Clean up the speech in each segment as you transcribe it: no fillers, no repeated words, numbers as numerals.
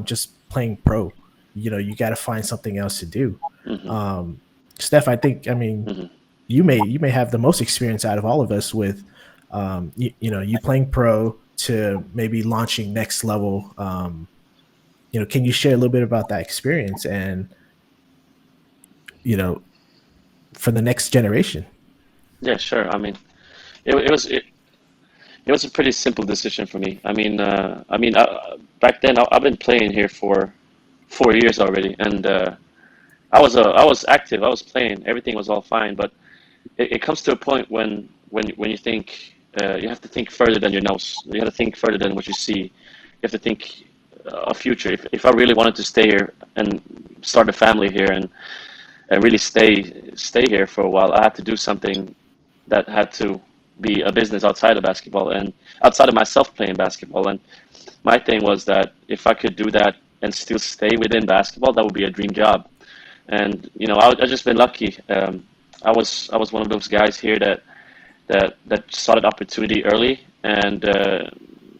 just playing pro. You got to find something else to do. Mm-hmm. Steph, I mean, Mm-hmm. you may have the most experience out of all of us with, you playing pro to maybe launching next level. Can you share a little bit about that experience and you know for the next generation? Yeah, sure. I mean, it was a pretty simple decision for me. Back then I've been playing here for 4 years already, and I was active. I was playing. Everything was all fine, but it comes to a point when you think you have to think further than your nose. You have to think further than what you see. You have to think a future. If I really wanted to stay here and start a family here and really stay here for a while, I had to do something that had to be a business outside of basketball and outside of myself playing basketball. And my thing was that if I could do that and still stay within basketball, that would be a dream job. And I just been lucky. I was one of those guys here that saw that opportunity early, and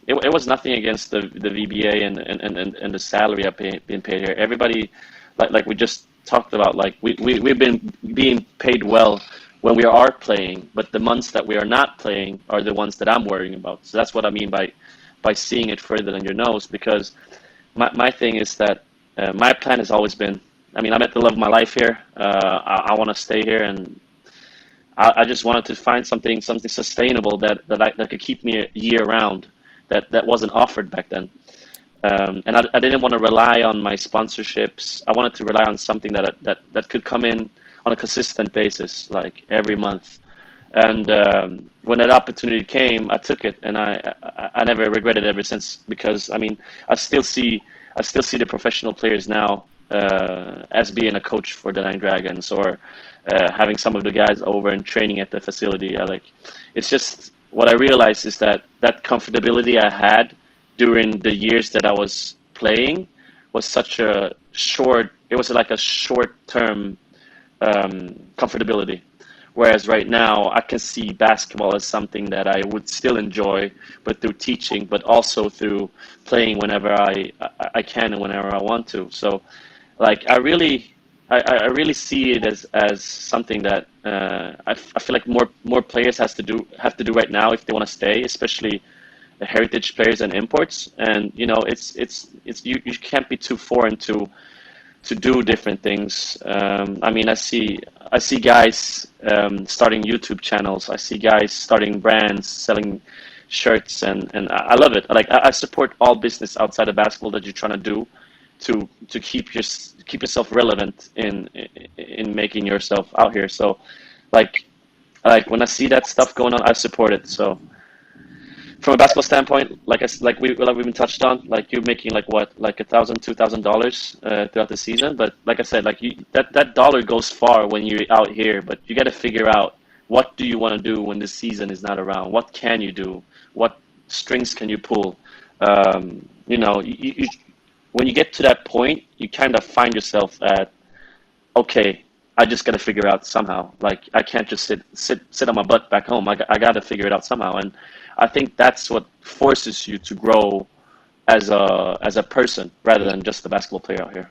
it was nothing against the VBA and the salary being paid here. Everybody, like we just talked about, like we've been being paid well when we are playing, but the months that we are not playing are the ones that I'm worrying about. So that's what I mean by seeing it further than your nose, because my thing is that my plan has always been, I mean, I'm at the love of my life here. I want to stay here, and I just wanted to find something sustainable that could keep me year round, that wasn't offered back then. And I didn't want to rely on my sponsorships. I wanted to rely on something that could come in on a consistent basis, like every month. And when that opportunity came, I took it, and I never regretted it ever since. Because I mean, I still see the professional players now as being a coach for the Nine Dragons, or having some of the guys over and training at the facility. It's just what I realized is that comfortability I had during the years that I was playing was such a short. It was like a short-term comfortability. Whereas right now, I can see basketball as something that I would still enjoy, but through teaching, but also through playing whenever I can and whenever I want to. So, like, I really see it as something that I feel like more players have to do right now if they want to stay, especially the heritage players and imports. And it's you can't be too foreign to do different things. I mean, I see guys starting YouTube channels. I see guys starting brands, selling shirts, and I love it. Like, I support all business outside of basketball that you're trying to do to keep yourself relevant in making yourself out here. So, like when I see that stuff going on, I support it. So, from a basketball standpoint, we've been touched on, like, you're making like what, like $1,000-$2,000 throughout the season. But like I said, like, that dollar goes far when you're out here. But you got to figure out, what do you want to do when the season is not around? What can you do? What strings can you pull? When you get to that point, you kind of find yourself at, okay, I just got to figure it out somehow. Like, I can't just sit on my butt back home. I got to figure it out somehow. And I think that's what forces you to grow as a person rather than just a basketball player out here.